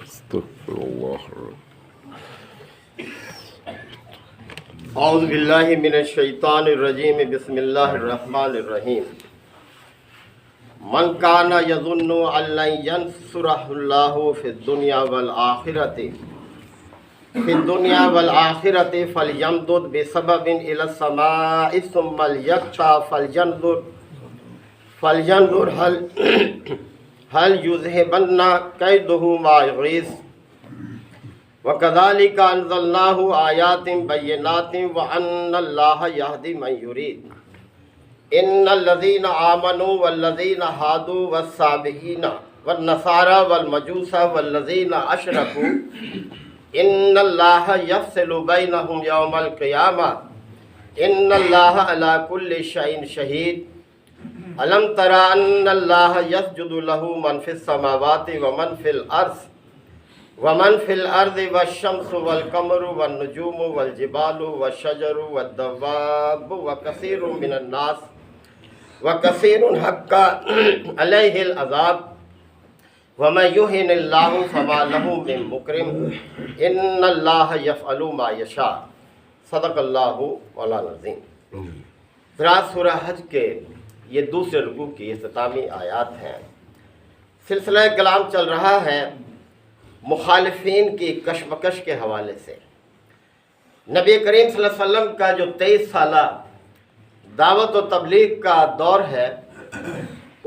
استغفر اللہ۔ اعوذ باللہ من الشیطان الرجیم، بسم اللہ الرحمن الرحیم۔ من کان یظن ان لن ینصرہ اللہ فی الدنیا والآخرۃ فلیمدد بسبب الی السماء ثم لیقطع فلینظر هل یذهبن کیدہ ما یغیظ وَكَذَلِكَ أَنزَلْنَاهُ آيَاتٍ بَيِّنَاتٍ وَأَنَّ اللَّهَ يَهْدِي مَن يُرِيدُ إِنَّ الَّذِينَ آمَنُوا وَالَّذِينَ هَادُوا وَالصَّابِئِينَ وَالنَّصَارَى وَالْمَجُوسَ وَالَّذِينَ أَشْرَكُوا إِنَّ اللَّهَ يَفْصِلُ بَيْنَهُمْ يَوْمَ الْقِيَامَةِ إِنَّ اللَّهَ عَلَى كُلِّ شَيْءٍ شَهِيدٌ أَلَمْ تَرَ أَنَّ اللَّهَ يَسْجُدُ لَهُ مَنْ فِي السَّمَاوَاتِ وَمَنْ فِي الْأَرْضِ والشمس والقمر والنجوم والجبال والشجر والدواب وكثير من الناس وكثير حق عليه العذاب ومن يهن الله فما له من مكرم إن الله يفعل ما يشاء صدق اللہ مولانا العظیم۔ سورہ حج کے یہ دوسرے رکوع کی اختتامی آیات ہیں۔ سلسلہ کلام چل رہا ہے مخالفین کی کشمکش کے حوالے سے۔ نبی کریم صلی اللہ علیہ وسلم کا جو 23 سالہ دعوت و تبلیغ کا دور ہے،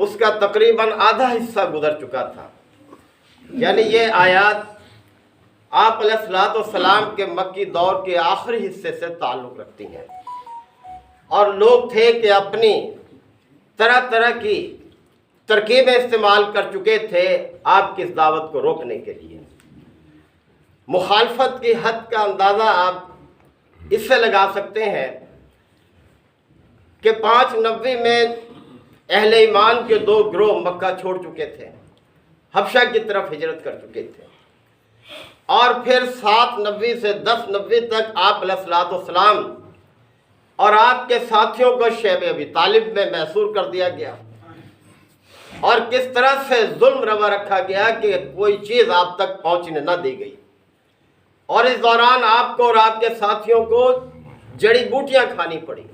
اس کا تقریباً آدھا حصہ گزر چکا تھا۔ یعنی یہ آیات آپ علیہ السلام کے مکی دور کے آخری حصے سے تعلق رکھتی ہیں، اور لوگ تھے کہ اپنی طرح طرح کی ترکیبیں استعمال کر چکے تھے آپ کی اس دعوت کو روکنے کے لیے۔ مخالفت کی حد کا اندازہ آپ اس سے لگا سکتے ہیں کہ 590 میں اہل ایمان کے 2 گروہ مکہ چھوڑ چکے تھے، حبشہ کی طرف ہجرت کر چکے تھے، اور پھر 790 سے 1090 تک آپ علیہ السلام اور آپ کے ساتھیوں کو شیب ابی طالب میں محصور کر دیا گیا، اور کس طرح سے ظلم روا رکھا گیا کہ کوئی چیز آپ تک پہنچنے نہ دی گئی، اور اس دوران آپ کو اور آپ کے ساتھیوں کو جڑی بوٹیاں کھانی پڑی،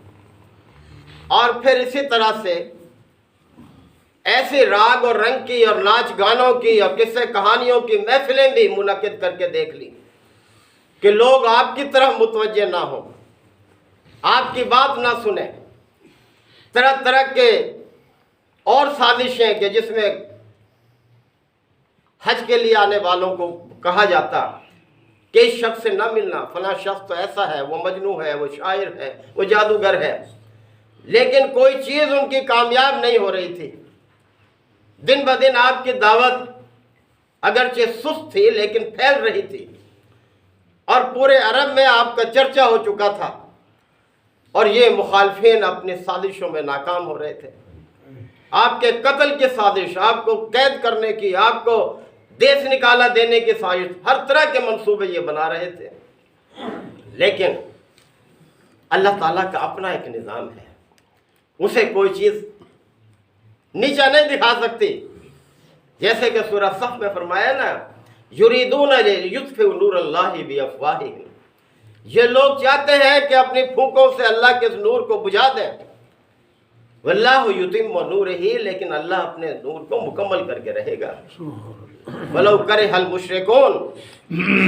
اور پھر اسی طرح سے ایسی راگ اور رنگ کی اور ناچ گانوں کی اور قصے کہانیوں کی محفلیں بھی منعقد کر کے دیکھ لی کہ لوگ آپ کی طرف متوجہ نہ ہوں، آپ کی بات نہ سنیں۔ طرح طرح کے اور سازشیں کہ جس میں حج کے لیے آنے والوں کو کہا جاتا کہ اس شخص سے نہ ملنا، فلاں شخص تو ایسا ہے، وہ مجنون ہے، وہ شاعر ہے، وہ جادوگر ہے، لیکن کوئی چیز ان کی کامیاب نہیں ہو رہی تھی۔ دن بدن آپ کی دعوت اگرچہ سست تھی لیکن پھیل رہی تھی، اور پورے عرب میں آپ کا چرچا ہو چکا تھا، اور یہ مخالفین اپنی سازشوں میں ناکام ہو رہے تھے۔ آپ کے قتل کی سازش، آپ کو قید کرنے کی، آپ کو دیس نکالا دینے کی سازش، ہر طرح کے منصوبے یہ بنا رہے تھے، لیکن اللہ تعالیٰ کا اپنا ایک نظام ہے، اسے کوئی چیز نیچا نہیں دکھا سکتی۔ جیسے کہ سورہ صف میں فرمایا نا، یریدون لیطفئوا نور اللہ بافواہہم، یہ لوگ چاہتے ہیں کہ اپنی پھونکوں سے اللہ کے اس نور کو بجھا دیں، واللہ یتم نورہ، لیکن اللہ اپنے نور کو مکمل کر کے رہے گا۔ وَلَوْ كَرِهَ الْمُشْرِكُونَ،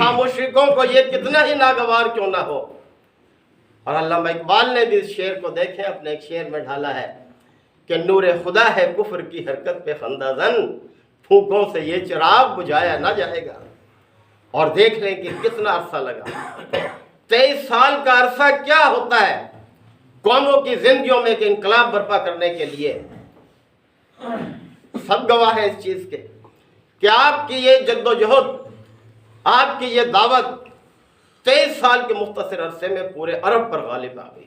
ہاں مشرکوں کو یہ کتنا ہی ناگوار کیوں نہ ہو۔ اور علامہ اقبال نے بھی اس شعر کو دیکھیں، اپنے ایک شعر میں ڈھالا ہے کہ نور خدا ہے کفر کی حرکت پہ خندہ زن، پھونکوں سے یہ چراغ بجھایا نہ جائے گا۔ اور دیکھ لیں کہ کتنا عرصہ لگا، 23 سال کا عرصہ کیا ہوتا ہے قوموں کی زندگیوں میں ایک انقلاب برپا کرنے کے لیے۔ سب گواہ ہیں اس چیز کے کہ آپ کی یہ جد و جہد، آپ کی یہ دعوت 23 سال کے مختصر عرصے میں پورے عرب پر غالب آ گئی۔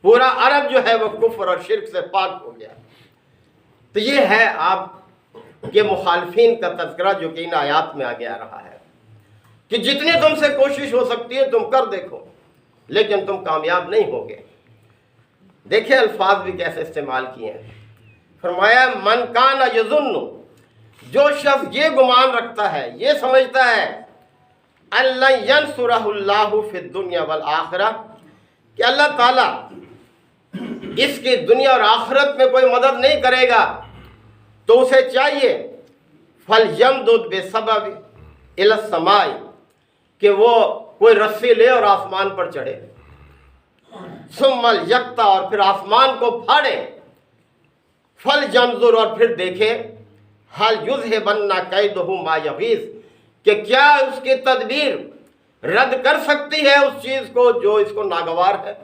پورا عرب جو ہے وہ کفر اور شرک سے پاک ہو گیا۔ تو یہ ہے آپ کے مخالفین کا تذکرہ جو کہ ان آیات میں آگے آ رہا ہے کہ جتنی تم سے کوشش ہو سکتی ہے تم کر دیکھو، لیکن تم کامیاب نہیں ہوگے۔ دیکھیں الفاظ بھی کیسے استعمال کیے ہیں۔ فرمایا من کان یظن، جو شخص یہ گمان رکھتا ہے، یہ سمجھتا ہے اللہ ینصرہ اللہ فی الدنیا والآخرہ کہ اللہ تعالیٰ اس کی دنیا اور آخرت میں کوئی مدد نہیں کرے گا، تو اسے چاہیے فَلْيَمْدُدْ بِسَبَبٍ إِلَى السَّمَاءِ کہ وہ کوئی رسی لے اور آسمان پر چڑھے، ثُمَّ الْيَقْطَعْ اور پھر آسمان کو پھاڑے، فَلْيَنْظُرْ اور پھر دیکھے هَلْ يُذْهِبَنَّ كَيْدُهُ مَا يَغِيظُ کہ کیا اس کی تدبیر رد کر سکتی ہے اس چیز کو جو اس کو ناگوار ہے۔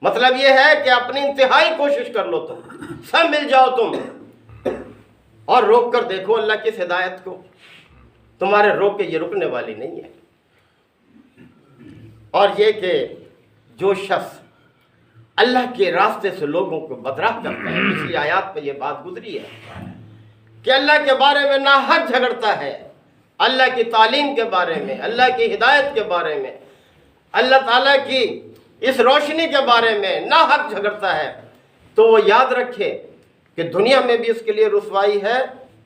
مطلب یہ ہے کہ اپنی انتہائی کوشش کر لو، تم سب مل جاؤ تم اور روک کر دیکھو اللہ کی ہدایت کو، تمہارے روک کے یہ رکنے والی نہیں ہے۔ اور یہ کہ جو شخص اللہ کے راستے سے لوگوں کو بدراہ کرتا ہے، پچھلی آیات پہ یہ بات گزری ہے کہ اللہ کے بارے میں ناحق جھگڑتا ہے، اللہ کی تعلیم کے بارے میں، اللہ کی ہدایت کے بارے میں، اللہ تعالیٰ کی اس روشنی کے بارے میں ناحق جھگڑتا ہے، تو وہ یاد رکھے کہ دنیا میں بھی اس کے لیے رسوائی ہے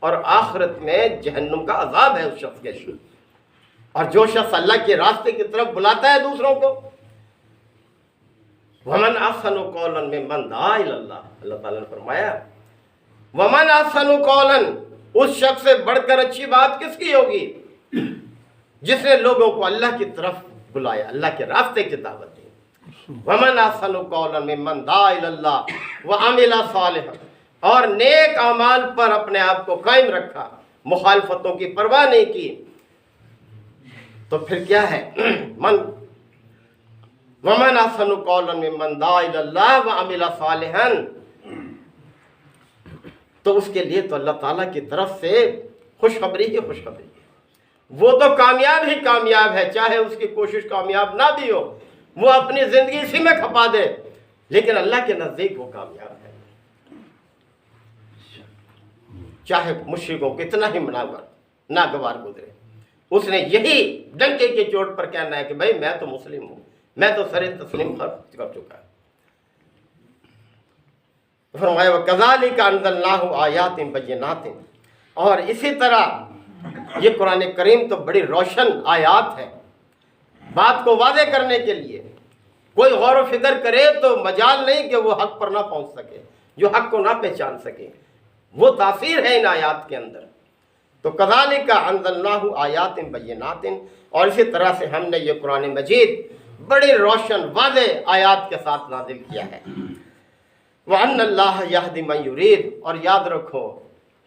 اور آخرت میں جہنم کا عذاب ہے اس شخص کے لیے۔ اور جو شخص اللہ کے راستے کی طرف بلاتا ہے دوسروں کو، وَمَنْ أَحْسَنُ قَوْلًا مِّمَّنْ دَعَا إِلَى اللَّهِ، اللہ تعالیٰ نے فرمایا وَمَنْ أَحْسَنُ قَوْلًا، اس شخص سے بڑھ کر اچھی بات کس کی ہوگی جس نے لوگوں کو اللہ کی طرف بلایا، اللہ کے راستے کی دعوت دی۔ وَمَنْ أَحْسَنُ قَوْلًا مِّمَّنْ دَعَا إِلَى اللَّهِ وَعَمِلَ صَالِحًا اور نیک اعمال پر اپنے آپ کو قائم رکھا، مخالفتوں کی پرواہ نہیں کی، تو پھر کیا ہے وَمَنْ أَحْسَنُ قَوْلًا مِّمَّنْ دَعَا إِلَى اللَّهِ وَعَمِلَ صَالِحًا، تو اس کے لیے تو اللہ تعالیٰ کی طرف سے خوشخبری ہی خوشخبری ہے، وہ تو کامیاب ہی کامیاب ہے، چاہے اس کی کوشش کامیاب نہ بھی ہو، وہ اپنی زندگی اسی میں کھپا دے، لیکن اللہ کے نزدیک وہ کامیاب ہے، چاہے مشرکوں کتنا ہی ناگوار گزرے، اس نے یہی ڈنکے کی چوٹ پر کہنا ہے کہ بھائی میں تو مسلم ہوں، میں تو سر تسلیم کر چکا ہے۔ فرمایا وَكَذَلِكَ أَنزَلْنَاهُ آيَاتٍ بَيِّنَاتٍ اور اسی طرح یہ قرآن کریم تو بڑی روشن آیات ہے، بات کو واضح کرنے کے لیے کوئی غور و فکر کرے تو مجال نہیں کہ وہ حق پر نہ پہنچ سکے، جو حق کو نہ پہچان سکے، وہ تاثیر ہے ان آیات کے اندر۔ تو كَذَلِكَ أَنزَلْنَاهُ آيَاتٍ بَيِّنَاتٍ اور اسی طرح سے ہم نے یہ قرآن مجید بڑی روشن واضح آیات کے ساتھ نازل کیا ہے۔ وَأَنَّ اللَّهَ يَهْدِي مَن يُرِيدُ اور یاد رکھو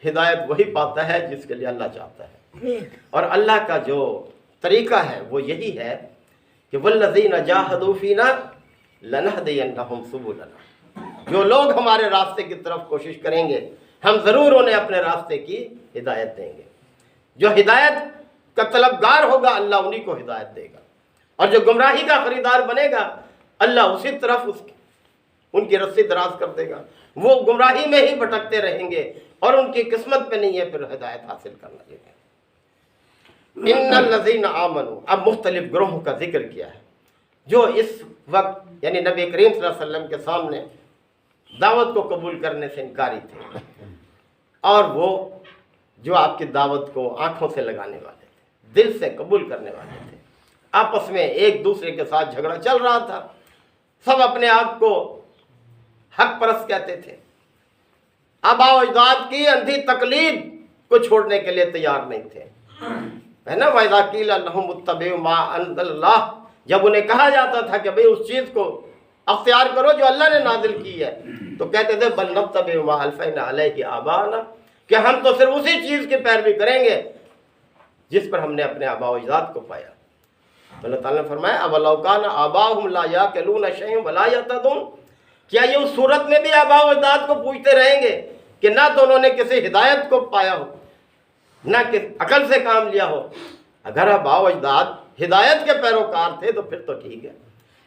ہدایت وہی پاتا ہے جس کے لیے اللہ چاہتا ہے، اور اللہ کا جو طریقہ ہے وہ یہی ہے کہ وَالَّذِينَ جَاهَدُوا فِينَا لَنَهْدِيَنَّهُمْ سُبُلَنَا جو لوگ ہمارے راستے کی طرف کوشش کریں گے ہم ضرور انہیں اپنے راستے کی ہدایت دیں گے۔ جو ہدایت کا طلبگار ہوگا اللہ انہی کو ہدایت دے گا، اور جو گمراہی کا خریدار بنے گا اللہ اسی طرف ان کی رسی دراز کر دے گا، وہ گمراہی میں ہی بھٹکتے رہیں گے اور ان کی قسمت میں نہیں ہے پھر ہدایت حاصل کرنا چاہیے۔ ان الذین آمنوا اب مختلف گروہوں کا ذکر کیا ہے جو اس وقت یعنی نبی کریم صلی اللہ علیہ وسلم کے سامنے دعوت کو قبول کرنے سے انکاری تھے، اور وہ جو آپ کی دعوت کو آنکھوں سے لگانے والے تھے، دل سے قبول کرنے والے تھے، آپس میں ایک دوسرے کے ساتھ جھگڑا چل رہا تھا، سب اپنے آپ کو حق پرست کہتے تھے، آباء و اجداد کی اندھی تقلید کو چھوڑنے کے لیے تیار نہیں تھے، ہے نا۔ وَإِذَا قِيلَ لَهُمُ اتَّبِعُوا مَا أَنزَلَ اللَّهُ جب انہیں کہا جاتا تھا کہ بھئی اس چیز کو اختیار کرو جو اللہ نے نازل کی ہے، تو کہتے تھے بَلْ نَتَّبِعُ مَا أَلْفَيْنَا عَلَيْهِ آبَاءَنَا کہ ہم تو صرف اسی چیز کی پیروی کریں گے جس پر ہم نے اپنے آباء و اجداد کو پایا۔ اللہ تعالیٰ نے فرمایا أَوَلَوْ كَانَ آبَاؤُهُمْ لَا يَعْقِلُونَ شَيْئًا وَلَا يَهْتَدُونَ کیا یہ اس صورت میں بھی آباء و اجداد کو پوچھتے رہیں گے کہ نہ تو انہوں نے کسی ہدایت کو پایا ہو نہ کہ عقل سے کام لیا ہو؟ اگر آباء و اجداد ہدایت کے پیروکار تھے تو پھر تو ٹھیک ہے،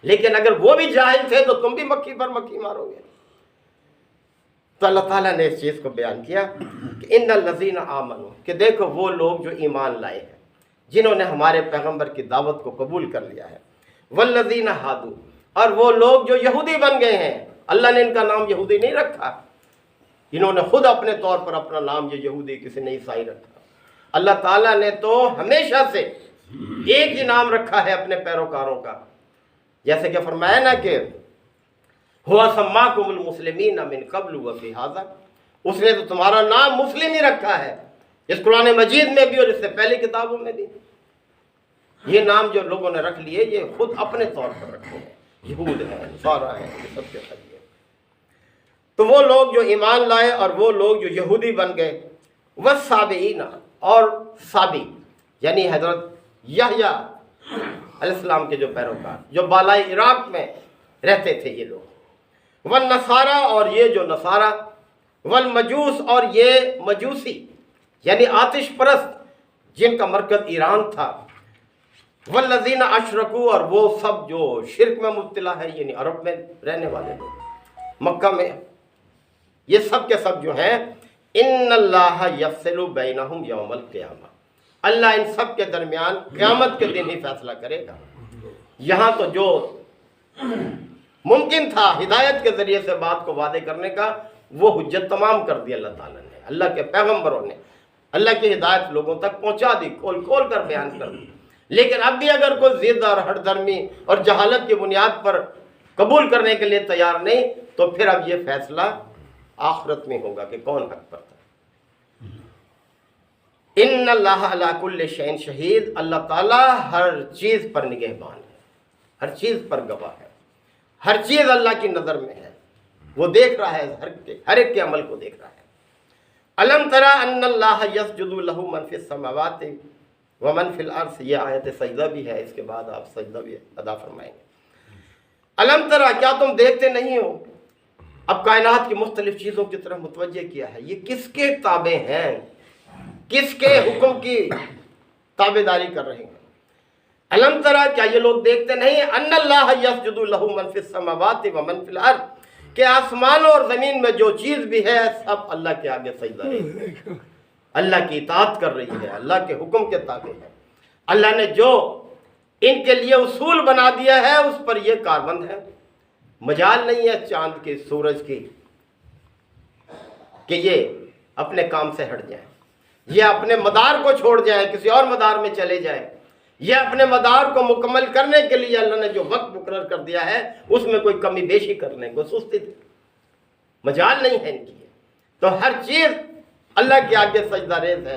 لیکن اگر وہ بھی جاہل تھے تو تم بھی مکھی پر مکھی مارو گے۔ تو اللہ تعالیٰ نے اس چیز کو بیان کیا کہ ان الذین آمنوا کہ دیکھو وہ لوگ جو ایمان لائے ہیں، جنہوں نے ہمارے پیغمبر کی دعوت کو قبول کر لیا ہے، والذین ہادوا اور وہ لوگ جو یہودی بن گئے ہیں، اللہ نے ان کا نام یہودی نہیں رکھا، انہوں نے خود اپنے طور پر اپنا نام یہ یہودی کسی نے عیسائی رکھا. اللہ تعالیٰ نے تو ہمیشہ سے ایک ہی نام رکھا ہے اپنے پیروکاروں کا. جیسے کہ فرمایا نا کہ ہوا سماکم المسلمین من قبل وفی ھذا، اس نے تو تمہارا نام مسلم ہی رکھا ہے، اس قرآن مجید میں بھی اور اس سے پہلی کتابوں میں بھی. یہ نام جو لوگوں نے رکھ لیے یہ خود اپنے طور پر رکھے ہیں، یہود ہیں، نصارہ ہیں، یہ سب کے سب. تو وہ لوگ جو ایمان لائے اور وہ لوگ جو یہودی بن گئے، والسابئین، اور سابی یعنی حضرت یحییٰ علیہ السلام کے جو پیروکار جو بالائے عراق میں رہتے تھے یہ لوگ، والنصارہ، اور یہ جو نصارہ، والمجوس، اور یہ مجوسی یعنی آتش پرست جن کا مرکز ایران تھا، والذین اشرکوا، اور وہ سب جو شرک میں مبتلا ہے یعنی عرب میں رہنے والے لوگ مکہ میں، یہ سب کے سب جو ہیں ان اللہ یفصل بینہم یوم القیامہ، اللہ ان سب کے درمیان قیامت کے دن ہی فیصلہ کرے گا. یہاں تو جو ممکن تھا ہدایت کے ذریعے سے بات کو واضح کرنے کا وہ حجت تمام کر دی اللہ تعالیٰ نے، اللہ کے پیغمبروں نے اللہ کی ہدایت لوگوں تک پہنچا دی، کھول کھول کر بیان کر دی. لیکن اب بھی اگر کوئی ضد اور ہٹ درمی اور جہالت کی بنیاد پر قبول کرنے کے لیے تیار نہیں تو پھر اب یہ فیصلہ آخرت میں ہوگا کہ کون حق پر تھا. ان اللہ علی کل شیء شہید، اللہ تعالیٰ ہر چیز پر نگہبان ہے، ہر چیز پر گواہ ہے، ہر چیز اللہ کی نظر میں ہے، وہ دیکھ رہا ہے، ہر ایک کے عمل کو دیکھ رہا ہے. الم تری ان اللہ یسجد لہ من فی السماوات ومن فی الارض، یہ آیت سجدہ بھی ہے، اس کے بعد آپ سجدہ بھی ادا فرمائیں گے. الم تری، کیا تم دیکھتے نہیں ہو؟ اب کائنات کی مختلف چیزوں کی طرف متوجہ کیا ہے، یہ کس کے تابع ہیں، کس کے حکم کی تابع داری کر رہے ہیں. الم تری، کیا یہ لوگ دیکھتے نہیں ان اللہ یسجد لہ من فی السماوات ومن فی الارض، کہ آسمانوں اور زمین میں جو چیز بھی ہے سب اللہ کے آگے سجدہ ہے، اللہ کی اطاعت کر رہی ہے، اللہ کے حکم کے تابع ہے. اللہ نے جو ان کے لیے اصول بنا دیا ہے اس پر یہ کاربند ہے. مجال نہیں ہے چاند کی، سورج کی کہ یہ اپنے کام سے ہٹ جائیں، یہ اپنے مدار کو چھوڑ جائیں، کسی اور مدار میں چلے جائیں. یہ اپنے مدار کو مکمل کرنے کے لیے اللہ نے جو وقت مقرر کر دیا ہے اس میں کوئی کمی بیشی کرنے کو سستی مجال نہیں ہے ان کی. تو ہر چیز اللہ کے آگے سجدہ ریز ہے،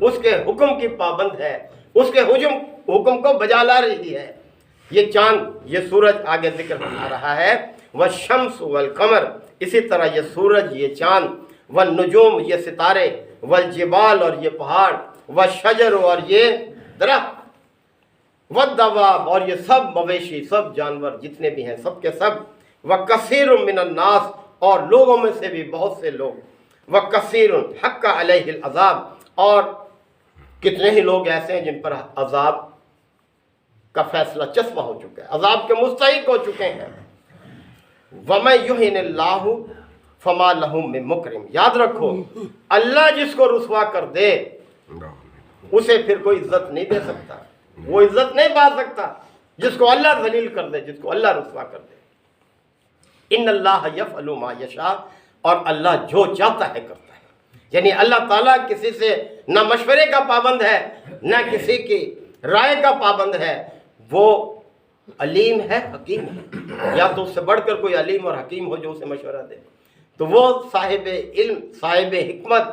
اس کے حکم کی پابند ہے، اس کے حکم کو بجا لا رہی ہے. یہ چاند، یہ سورج، آگے ذکر آ رہا ہے والشمس والقمر، اسی طرح یہ سورج، یہ چاند، والنجوم، یہ ستارے، والجبال، اور یہ پہاڑ، والشجر، اور یہ درخت، والدواب، اور یہ سب مویشی، سب جانور جتنے بھی ہیں سب کے سب، وکثیر من الناس، اور لوگوں میں سے بھی بہت سے لوگ، وکثیر حق علیہ العذاب، اور کتنے ہی لوگ ایسے ہیں جن پر عذاب کا فیصلہ چسپاں ہو چکا ہے، عذاب کے مستحق ہو چکے ہیں. وَمَن يُهِنِ اللَّهُ فَمَا لَهُ مِن مُكْرِمٍ، یاد رکھو اللہ جس کو رسوا کر دے اسے پھر کوئی عزت نہیں دے سکتا، وہ عزت نہیں پا سکتا جس کو اللہ ذلیل کر دے، جس کو اللہ رسوا کر دے. ان اللہ یفعل ما یشاء، اور اللہ جو چاہتا ہے کرتا ہے. یعنی اللہ تعالیٰ کسی سے نہ مشورے کا پابند ہے نہ کسی کی رائے کا پابند ہے، وہ علیم ہے، حکیم ہے. یا تو اس سے بڑھ کر کوئی علیم اور حکیم ہو جو اسے مشورہ دے، تو وہ صاحب علم، صاحب حکمت،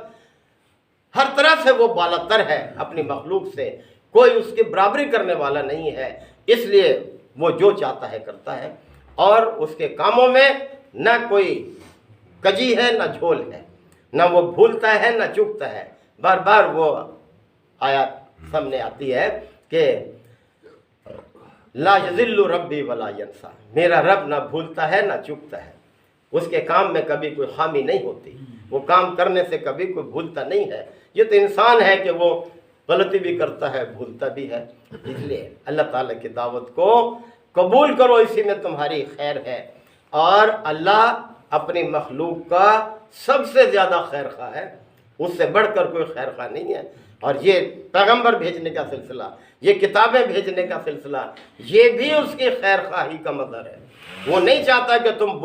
ہر طرح سے وہ بالا تر ہے اپنی مخلوق سے، کوئی اس کی برابری کرنے والا نہیں ہے. اس لیے وہ جو چاہتا ہے کرتا ہے، اور اس کے کاموں میں نہ کوئی کجی ہے نہ جھول ہے، نہ وہ بھولتا ہے نہ چکتا ہے. بار بار وہ آیات سامنے آتی ہے کہ لا یضل ربی ولا ینسا، میرا رب نہ بھولتا ہے نہ چکتا ہے. اس کے کام میں کبھی کوئی خامی نہیں ہوتی، وہ کام کرنے سے کبھی کوئی بھولتا نہیں ہے. یہ تو انسان ہے کہ وہ غلطی بھی کرتا ہے، بھولتا بھی ہے. اس لیے اللہ تعالیٰ کی دعوت کو قبول کرو، اسی میں تمہاری خیر ہے. اور اللہ اپنی مخلوق کا سب سے زیادہ خیر خواہ ہے، اس سے بڑھ کر کوئی خیر خواہ نہیں ہے. اور یہ پیغمبر بھیجنے کا سلسلہ، یہ کتابیں بھیجنے کا سلسلہ، یہ بھی اس کی خیر خواہی کا مظہر ہے. وہ نہیں چاہتا کہ تم برے